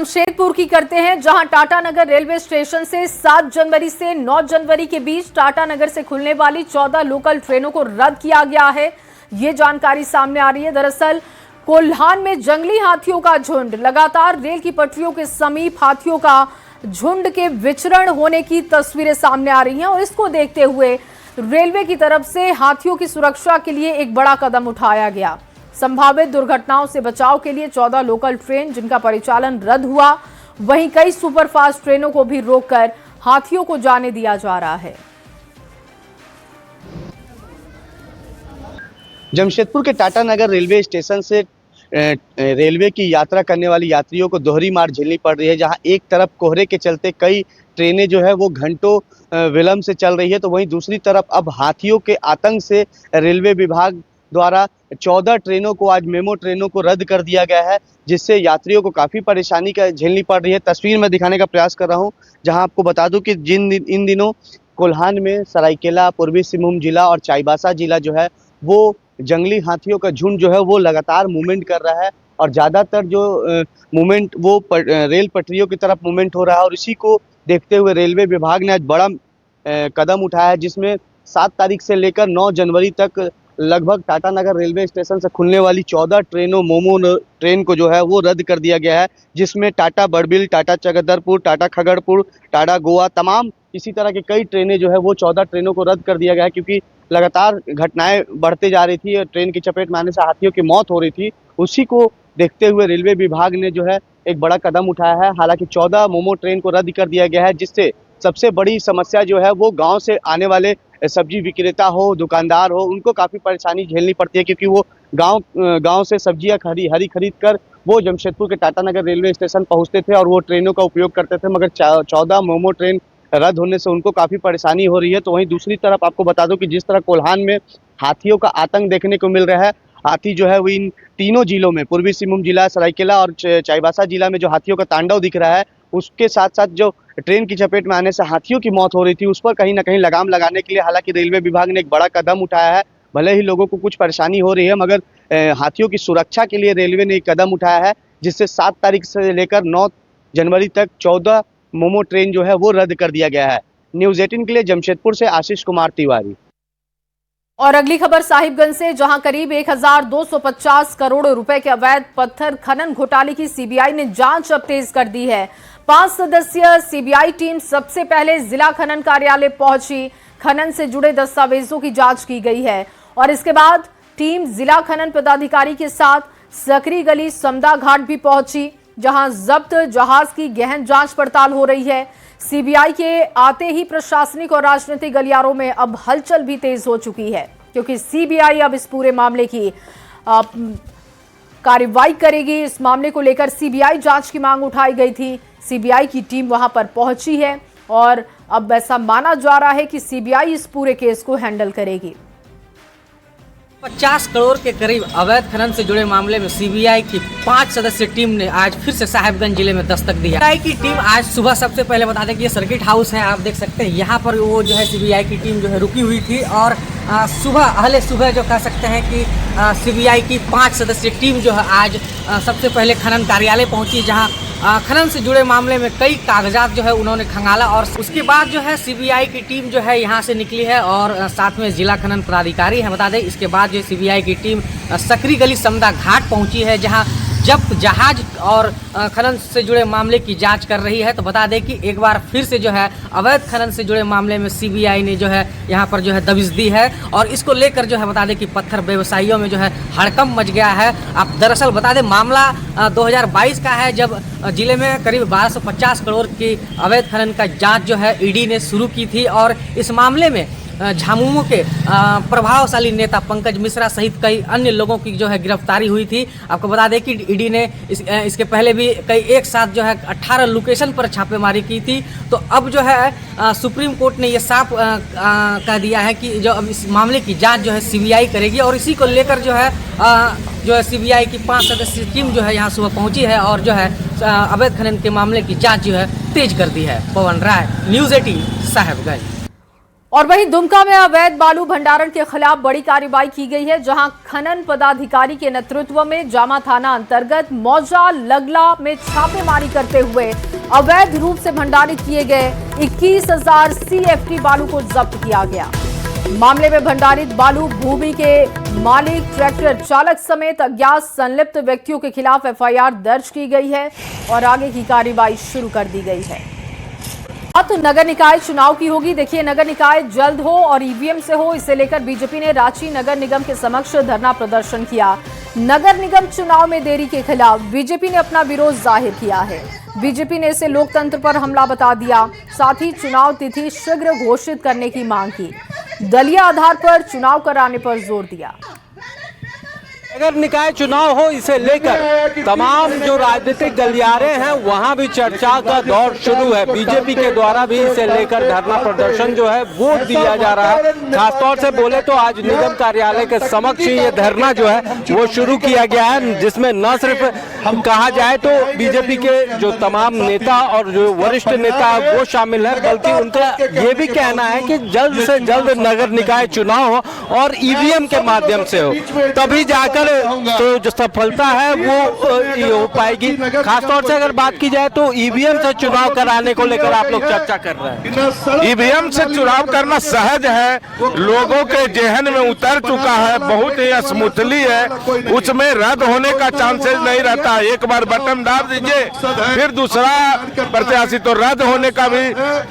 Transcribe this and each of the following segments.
जमशेदपुर की करते हैं, जहां टाटानगर रेलवे स्टेशन से 7 जनवरी से 9 जनवरी के बीच टाटानगर से खुलने वाली 14 लोकल ट्रेनों को रद्द किया गया है। ये जानकारी सामने आ रही है। दरअसल कोल्हान में जंगली हाथियों का झुंड, लगातार रेल की पटरियों के समीप हाथियों का झुंड के विचरण होने की तस्वीरें सामने आ रही हैं और इसको देखते हुए रेलवे की तरफ से हाथियों की सुरक्षा के लिए एक बड़ा कदम उठाया गया। संभावित दुर्घटनाओं से बचाव के लिए 14 लोकल ट्रेन जिनका परिचालन रद्द हुआ, वहीं कई सुपरफास्ट ट्रेनों को भी रोककर हाथियों को जाने दिया जा रहा है। जमशेदपुर के टाटानगर रेलवे स्टेशन से रेलवे की यात्रा करने वाली यात्रियों को दोहरी मार झेलनी पड़ रही है, जहां एक तरफ कोहरे के चलते कई ट्रेनें जो है वो घंटों विलंब से चल रही है, तो वहीं दूसरी तरफ अब हाथियों के आतंक से रेलवे विभाग द्वारा 14 ट्रेनों को, आज मेमो ट्रेनों को रद्द कर दिया गया है, जिससे यात्रियों को काफ़ी परेशानी का झेलनी पड़ रही है। तस्वीर में दिखाने का प्रयास कर रहा हूं, जहां आपको बता दूं कि इन दिनों कोल्हान में सरायकेला, पूर्वी सिंहभूम जिला और चाईबासा जिला जो है वो जंगली हाथियों का झुंड जो है वो लगातार मूवमेंट कर रहा है और ज़्यादातर जो मूवमेंट वो रेल पटरियों की तरफ मूवमेंट हो रहा है। और इसी को देखते हुए रेलवे विभाग ने आज बड़ा कदम उठाया है, जिसमें 7 तारीख से लेकर 9 जनवरी तक लगभग टाटानगर रेलवे स्टेशन से खुलने वाली 14 ट्रेनों मोमो ट्रेन को जो है वो रद्द कर दिया गया है, जिसमें टाटा बड़बिल, टाटा चकधरपुर, टाटा खगड़पुर, टाटा गोवा, तमाम इसी तरह की कई ट्रेनें जो है वो 14 ट्रेनों को रद्द कर दिया गया है, क्योंकि लगातार घटनाएं बढ़ते जा रही थी। ट्रेन की चपेट में आने से हाथियों की मौत हो रही थी। उसी को देखते हुए रेलवे विभाग ने जो है एक बड़ा कदम उठाया है। हालांकि 14 मोमो ट्रेन को रद्द कर दिया गया है, जिससे सबसे बड़ी समस्या जो है वो गाँव से आने वाले सब्जी विक्रेता हो, दुकानदार हो, उनको काफ़ी परेशानी झेलनी पड़ती है, क्योंकि वो गांव से सब्जियां हरी खरीद कर वो जमशेदपुर के टाटानगर रेलवे स्टेशन पहुंचते थे और वो ट्रेनों का उपयोग करते थे। मगर 14 मोमो ट्रेन रद्द होने से उनको काफ़ी परेशानी हो रही है। तो वहीं दूसरी तरफ आपको बता दूं कि जिस तरह कोल्हान में हाथियों का आतंक देखने को मिल रहा है, हाथी जो है वो इन तीनों जिलों में, पूर्वी सिंहभूम जिला, सरायकेला और चाईबासा जिला में जो हाथियों का तांडव दिख रहा है, उसके साथ साथ जो ट्रेन की चपेट में आने से हाथियों की मौत हो रही थी, उस पर कहीं ना कहीं लगाम लगाने के लिए हालांकि रेलवे विभाग ने एक बड़ा कदम उठाया है। भले ही लोगों को कुछ परेशानी हो रही है, मगर हाथियों की सुरक्षा के लिए रेलवे ने एक कदम उठाया है, जिससे 7 तारीख से लेकर 9 जनवरी तक 14 मोमो ट्रेन जो है वो रद्द कर दिया गया है। न्यूज़ 18 के लिए जमशेदपुर से आशीष कुमार तिवारी। और अगली खबर साहिबगंज से, जहां करीब 1250 करोड़ रुपए के अवैध पत्थर खनन घोटाले की सीबीआई ने जांच अब तेज कर दी है। 5 सदस्यीय सीबीआई टीम सबसे पहले जिला खनन कार्यालय पहुंची। खनन से जुड़े दस्तावेजों की जांच की गई है और इसके बाद टीम जिला खनन पदाधिकारी के साथ सकरी गली समदा घाट भी पहुंची, जहां जब्त जहाज की गहन जांच पड़ताल हो रही है। सीबीआई के आते ही प्रशासनिक और राजनीतिक गलियारों में अब हलचल भी तेज हो चुकी है, क्योंकि सीबीआई अब इस पूरे मामले की कार्रवाई करेगी। इस मामले को लेकर सीबीआई जांच की मांग उठाई गई थी। सीबीआई की टीम वहां पर पहुंची है और अब ऐसा माना जा रहा है कि सीबीआई इस पूरे केस को हैंडल करेगी। 50 करोड़ के करीब अवैध खनन से जुड़े मामले में सीबीआई की 5 सदस्यीय टीम ने आज फिर से साहिबगंज जिले में दस्तक दिया। सीबीआई की टीम आज सुबह, सबसे पहले बता दें कि ये सर्किट हाउस है, आप देख सकते हैं, यहाँ पर वो जो है सीबीआई की टीम जो है रुकी हुई थी और अहले सुबह जो कह सकते हैं कि सीबीआई की 5 सदस्यीय टीम जो है आज सबसे पहले खनन कार्यालय पहुँची, जहाँ खनन से जुड़े मामले में कई कागजात जो है उन्होंने खंगाला और उसके बाद जो है सीबीआई की टीम जो है यहाँ से निकली है और साथ में जिला खनन पदाधिकारी हैं। बता दें इसके बाद जो सीबीआई की टीम सकरी गली समदा घाट पहुँची है, जहाँ जब्त जहाज और खनन से जुड़े मामले की जांच कर रही है। तो बता दें कि एक बार फिर से जो है अवैध खनन से जुड़े मामले में सीबीआई ने जो है यहाँ पर जो है दबिश दी है और इसको लेकर जो है बता दें कि पत्थर व्यवसायियों में जो है हड़कंप मच गया है। अब दरअसल बता दें मामला 2022 का है, जब जिले में करीब 1250 करोड़ की अवैध खनन का जाँच जो है ईडी ने शुरू की थी और इस मामले में झामुमो के प्रभावशाली नेता पंकज मिश्रा सहित कई अन्य लोगों की जो है गिरफ्तारी हुई थी। आपको बता दें कि ईडी ने इसके पहले भी कई एक साथ जो है 18 लोकेशन पर छापेमारी की थी। तो अब जो है सुप्रीम कोर्ट ने ये साफ कह दिया है कि जो अब इस मामले की जांच जो है सीबीआई करेगी और इसी को लेकर जो है सीबीआई की 5 सदस्यीय टीम जो है यहाँ सुबह पहुँची है और जो है अवैध खनन के मामले की जाँच जो है तेज कर दी है। पवन राय, न्यूज़ 18 साहिबगंज। और वहीं दुमका में अवैध बालू भंडारण के खिलाफ बड़ी कार्रवाई की गई है, जहां खनन पदाधिकारी के नेतृत्व में जामा थाना अंतर्गत मौजा लगला में छापेमारी करते हुए अवैध रूप से भंडारित किए गए 21,000 CFT बालू को जब्त किया गया। मामले में भंडारित बालू भूमि के मालिक, ट्रैक्टर चालक समेत अज्ञात संलिप्त व्यक्तियों के खिलाफ FIR दर्ज की गई है और आगे की कार्रवाई शुरू कर दी गई है। तो नगर निकाय चुनाव की होगी। देखिए, नगर निकाय जल्द हो और EVM से हो, इसे लेकर बीजेपी ने रांची नगर निगम के समक्ष धरना प्रदर्शन किया। नगर निगम चुनाव में देरी के खिलाफ बीजेपी ने अपना विरोध जाहिर किया है। बीजेपी ने इसे लोकतंत्र पर हमला बता दिया, साथ ही चुनाव तिथि शीघ्र घोषित करने की मांग की। दलीय आधार पर चुनाव कराने पर जोर दिया। नगर निकाय चुनाव हो, इसे लेकर तमाम जो राजनीतिक गलियारे हैं वहां भी चर्चा का दौर शुरू है। बीजेपी के द्वारा भी इसे लेकर धरना प्रदर्शन जो है वो दिया जा रहा है। खासतौर से बोले तो आज निगम कार्यालय के समक्ष ये धरना जो है वो शुरू किया गया है, जिसमें न सिर्फ हम कहा जाए तो बीजेपी के जो तमाम नेता और जो वरिष्ठ नेता है वो शामिल है, बल्कि उनका ये भी कहना है कि जल्द से जल्द नगर निकाय चुनाव हो और EVM के माध्यम से हो, तभी जाकर तो जो सफलता है वो हो पाएगी। खासतौर से अगर बात की जाए तो EVM से चुनाव कराने को लेकर आप लोग चर्चा कर रहे हैं। EVM से चुनाव करना सहज है, लोगों के जेहन में उतर चुका है, बहुत ही स्मूथली है, उसमें रद्द होने का चांसेस नहीं रहता। एक बार बटन दाब दीजिए, फिर दूसरा प्रत्याशी, तो रद्द होने का भी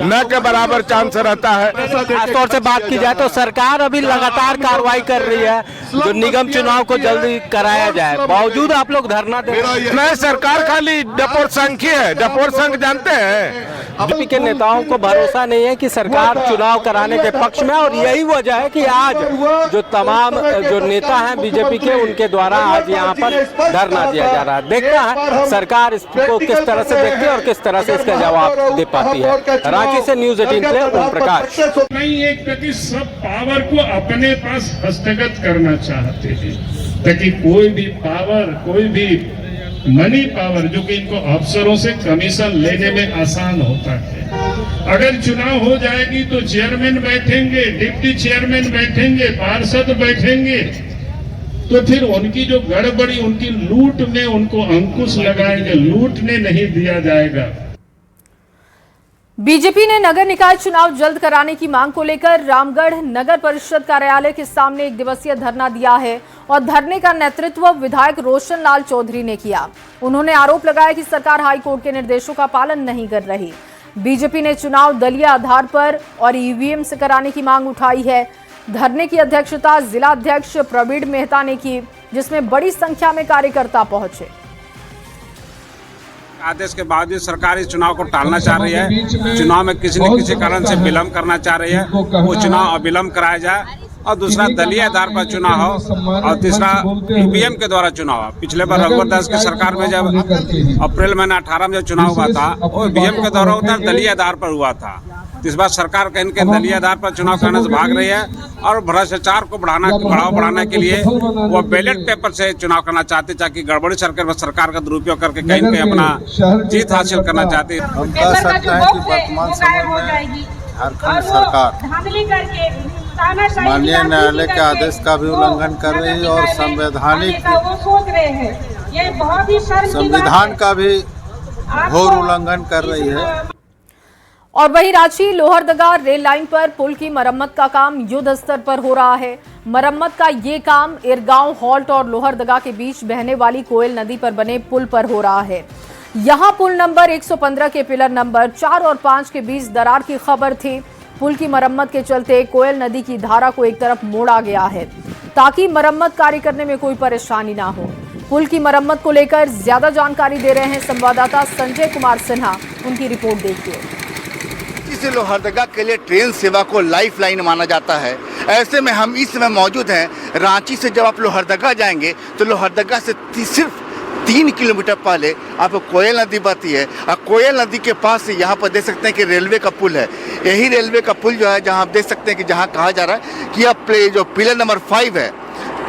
न के बराबर चांस रहता है। खासतौर से बात की जाए तो सरकार अभी लगातार कार्रवाई कर रही है जो निगम चुनाव को जल्दी कराया जाए, बावजूद आप लोग धरना दे रहे हैं। नहीं, सरकार खाली डपोर संघ की है, डपोर संघ जानते हैं। बीजेपी के नेताओं को भरोसा नहीं है कि सरकार चुनाव कराने के पक्ष में, और यही वजह है कि आज जो तमाम जो नेता हैं बीजेपी के, उनके द्वारा आज यहाँ पर धरना दिया जा रहा है। देखना है सरकार इसको किस तरह से देखती है और किस तरह से इसका जवाब दे पाती है। रांची से न्यूज़ 18 के लिए ओम प्रकाश। नहीं, एक प्रति सब पावर को अपने पास हस्तगत करना चाहते हैं, ताकि कोई भी पावर, कोई भी मनी पावर जो कि इनको अफसरों से कमीशन लेने में आसान होता है। अगर चुनाव हो जाएगी तो चेयरमैन बैठेंगे, डिप्टी चेयरमैन बैठेंगे, पार्षद बैठेंगे, तो फिर उनकी जो गड़बड़ी, उनकी लूट में उनको अंकुश लगाएंगे, लूटने नहीं दिया जाएगा। बीजेपी ने नगर निकाय चुनाव जल्द कराने की मांग को लेकर रामगढ़ नगर परिषद कार्यालय के सामने 1 दिवसीय धरना दिया है और धरने का नेतृत्व विधायक रोशन लाल चौधरी ने किया। उन्होंने आरोप लगाया कि सरकार हाईकोर्ट के निर्देशों का पालन नहीं कर रही। बीजेपी ने चुनाव दलीय आधार पर और EVM से कराने की मांग उठाई है। धरने की अध्यक्षता जिला अध्यक्ष प्रवीण मेहता ने की, जिसमें बड़ी संख्या में कार्यकर्ता पहुंचे। आदेश के बावजूद सरकार इस चुनाव को टालना चाह रही है, चुनाव में किसी न किसी कारण से विलम्ब करना चाह रही है, वो चुनाव अविलंब कराया जाए, और दूसरा दलीय आधार पर चुनाव हो, और तीसरा EVM के द्वारा चुनाव हो। पिछले बार रघुवर दास की सरकार में जब अप्रैल महीना 18 में जब चुनाव हुआ था, वो EVM के द्वारा होता दलीय आधार पर हुआ था। इस बार सरकार कहीं के दलीय आधार पर चुनाव करने से भाग रही है और भ्रष्टाचार को बढ़ावा बढ़ाने के लिए वो बैलेट पेपर से चुनाव करना चाहते, ताकि गड़बड़ी सरकार का दुरुपयोग करके कहीं पे अपना जीत हासिल करना चाहते। हम कह सकते हैं कि वर्तमान समय में झारखंड सरकार माननीय न्यायालय के आदेश का भी उल्लंघन कर रही है और संविधान का भी घोर उल्लंघन कर रही है। और वहीं रांची लोहरदगा रेल लाइन पर पुल की मरम्मत का काम युद्ध स्तर पर हो रहा है। मरम्मत का ये काम इरगांव हॉल्ट और लोहरदगा के बीच बहने वाली कोयल नदी पर बने पुल पर हो रहा है। यहां पुल नंबर 115 के पिलर नंबर 4 और 5 के बीच दरार की खबर थी। पुल की मरम्मत के चलते कोयल नदी की धारा को एक तरफ मोड़ा गया है, ताकि मरम्मत कार्य करने में कोई परेशानी ना हो। पुल की मरम्मत को लेकर ज्यादा जानकारी दे रहे हैं संवाददाता संजय कुमार सिन्हा। उनकी रिपोर्ट देखिए। से लोहरदगा के लिए ट्रेन सेवा को लाइफ लाइन माना जाता है। ऐसे में हम इस समय मौजूद हैं रांची से। जब आप लोहरदगा जाएंगे तो लोहरदगा से सिर्फ 3 किलोमीटर पहले आपको कोयल नदी बहती है, और कोयल नदी के पास से यहाँ पर देख सकते हैं कि रेलवे का पुल है। यही रेलवे का पुल जो है, जहाँ आप देख सकते हैं कि जहाँ कहा जा रहा है कि अब जो पिलर नंबर 5 है,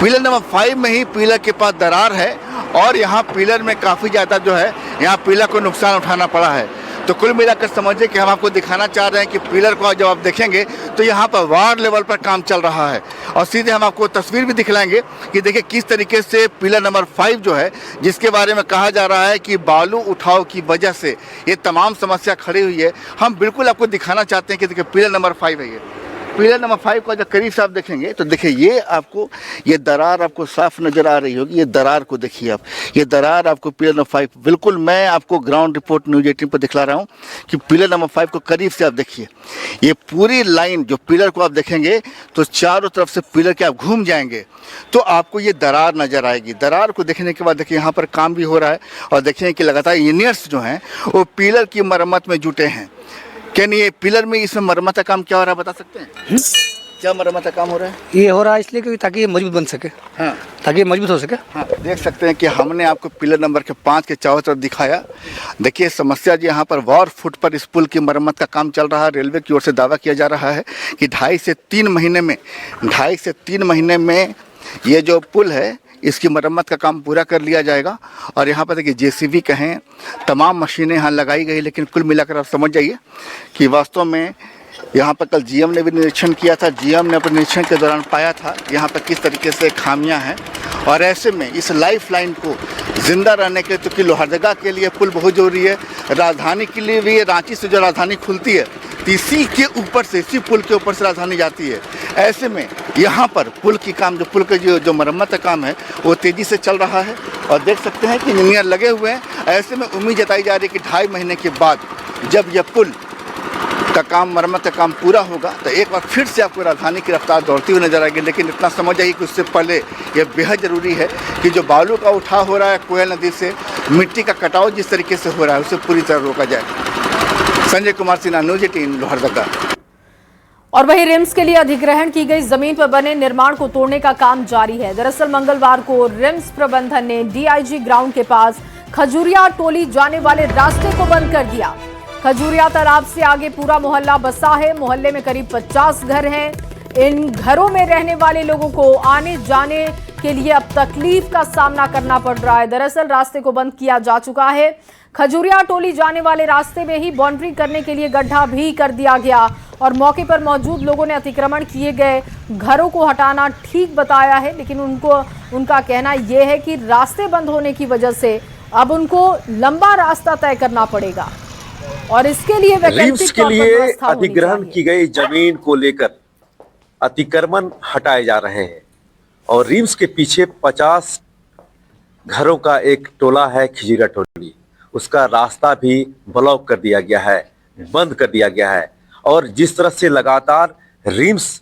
पिलर नंबर 5 में ही पिलर के पास दरार है, और यहाँ पिलर में काफ़ी ज़्यादा जो है यहाँ पिलर को नुकसान उठाना पड़ा है। तो कुल मिलाकर समझिए कि हम आपको दिखाना चाह रहे हैं कि पिलर को जब आप देखेंगे तो यहाँ पर वार्ड लेवल पर काम चल रहा है। और सीधे हम आपको तस्वीर भी दिखलाएंगे कि देखिए किस तरीके से पिलर नंबर 5 जो है, जिसके बारे में कहा जा रहा है कि बालू उठाव की वजह से ये तमाम समस्या खड़ी हुई है, हम बिल्कुल आपको दिखाना चाहते हैं कि देखिए पिलर नंबर 5 है। ये पिलर नंबर 5 का जब करीब से आप देखेंगे तो देखिए ये आपको ये दरार आपको साफ नज़र आ रही होगी। ये दरार को देखिए आप, ये दरार आपको पिलर नंबर 5 बिल्कुल मैं आपको ग्राउंड रिपोर्ट न्यूज़ 18 पर दिखला रहा हूँ कि पिलर नंबर 5 को करीब से आप देखिए। ये पूरी लाइन जो पिलर को आप देखेंगे तो चारों तरफ से पिलर के आप घूम जाएंगे तो आपको ये दरार नज़र आएगी। दरार को देखने के बाद देखिए यहाँ पर काम भी हो रहा है और देखिए कि लगातार इंजीनियर्स जो हैं वो पिलर की मरम्मत में जुटे हैं। क्या नहीं, ये पिलर में इसमें मरम्मत का काम क्या हो रहा है बता सकते हैं? क्या मरम्मत का काम हो रहा है? ये हो रहा है इसलिए क्योंकि ताकि ये मजबूत बन सके। हाँ, ताकि ये मजबूत हो सके। हाँ, देख सकते हैं कि हमने आपको पिलर नंबर 5 के चारों तरफ दिखाया। देखिए समस्या जी यहाँ पर 4 फुट पर इस पुल की मरम्मत का काम चल रहा है। रेलवे की ओर से दावा किया जा रहा है कि 2.5 से 3 महीने में ये जो पुल है इसकी मरम्मत का काम पूरा कर लिया जाएगा। और यहाँ पर देखिए जेसीबी कहें, तमाम मशीनें यहाँ लगाई गई, लेकिन कुल मिलाकर आप समझ जाइए कि वास्तव में यहाँ पर कल जीएम ने भी निरीक्षण किया था। जीएम ने अपने निरीक्षण के दौरान पाया था यहाँ पर किस तरीके से खामियां हैं। और ऐसे में इस लाइफ लाइन को ज़िंदा रहने के लिए तो कि लोहरदगा के लिए पुल बहुत ज़रूरी है, राजधानी के लिए भी। रांची से जो राजधानी खुलती है तो इसी के ऊपर से, इसी पुल के ऊपर से राजधानी जाती है। ऐसे में यहाँ पर पुल की काम, जो पुल के जो मरम्मत का काम है वो तेज़ी से चल रहा है और देख सकते हैं कि इंजीनियर लगे हुए हैं। ऐसे में उम्मीद जताई जा रही है कि 2.5 महीने के बाद जब यह पुल का काम, मरम्मत का काम पूरा होगा तो एक बार फिर से आपको राजधानी की रफ्तार दौड़ती हुई नजर आएगी। लेकिन इतना समझ आइए कि उससे पहले यह बेहद ज़रूरी है कि जो बालू का उठाव हो रहा है कोयल नदी से, मिट्टी का कटाव जिस तरीके से हो रहा है उसे पूरी तरह रोका जाए। संजय कुमार सिन्हा, न्यूज़ 18 लोहरदगा। और वहीं रिम्स के लिए अधिग्रहण की गई जमीन पर बने निर्माण को तोड़ने का काम जारी है। दरअसल मंगलवार को रिम्स प्रबंधन ने डीआईजी ग्राउंड के पास खजूरिया टोली जाने वाले रास्ते को बंद कर दिया। खजूरिया तालाब से आगे पूरा मोहल्ला बसा है। मोहल्ले में करीब 50 घर हैं। इन घरों में रहने वाले लोगों को आने जाने के लिए अब तकलीफ का सामना करना पड़ रहा है। दरअसल रास्ते को बंद किया जा चुका है। खजूरिया टोली जाने वाले रास्ते में ही बाउंड्री करने के लिए गड्ढा भी कर दिया गया और मौके पर मौजूद लोगों ने अतिक्रमण किए गए घरों को हटाना ठीक बताया है। लेकिन उनका कहना यह है कि रास्ते बंद होने की वजह से अब उनको लंबा रास्ता तय करना पड़ेगा और इसके लिए रिम्स के लिए अधिग्रहण की गई जमीन को लेकर अतिक्रमण हटाए जा रहे हैं और रिम्स के पीछे 50 घरों का एक टोला है खजूरिया टोली, उसका रास्ता भी ब्लॉक कर दिया गया है, बंद कर दिया गया है। और जिस तरह से लगातार रिम्स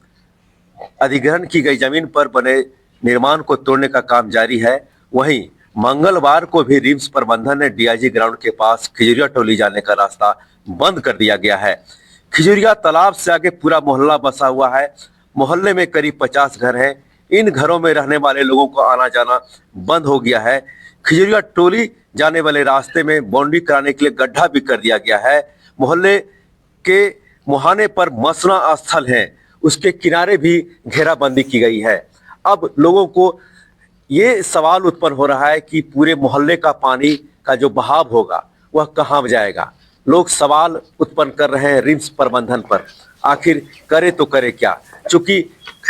अधिग्रहण की गई जमीन पर बने निर्माण को तोड़ने का काम जारी है, वहीं मंगलवार को भी रिम्स प्रबंधन ने डीआईजी ग्राउंड के पास खजूरिया टोली जाने का रास्ता बंद कर दिया गया है। खजूरिया तालाब से आगे पूरा मोहल्ला बसा हुआ है। मोहल्ले में करीब 50 घर हैं। इन घरों में रहने वाले लोगों को आना जाना बंद हो गया है। खजूरिया टोली जाने वाले रास्ते में बाउंड्री कराने के लिए गड्ढा भी कर दिया गया है। मोहल्ले के मुहाने पर मसना स्थल है, उसके किनारे भी घेराबंदी की गई है। अब लोगों को ये सवाल उत्पन्न हो रहा है कि पूरे मोहल्ले का पानी का जो बहाव होगा वह कहाँ जाएगा। लोग सवाल उत्पन्न कर रहे हैं रिम्स प्रबंधन पर, आखिर करे तो करे क्या। चूंकि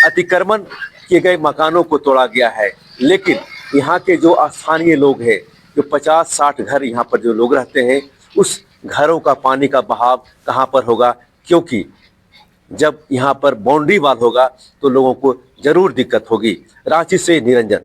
अतिक्रमण किए गए मकानों को तोड़ा गया है, लेकिन यहाँ के जो स्थानीय लोग हैं, जो 50-60 घर यहाँ पर जो लोग रहते हैं, उस घरों का पानी का बहाव कहाँ पर होगा, क्योंकि जब यहाँ पर बाउंड्री वाल होगा तो लोगों को जरूर दिक्कत होगी। रांची से निरंजन।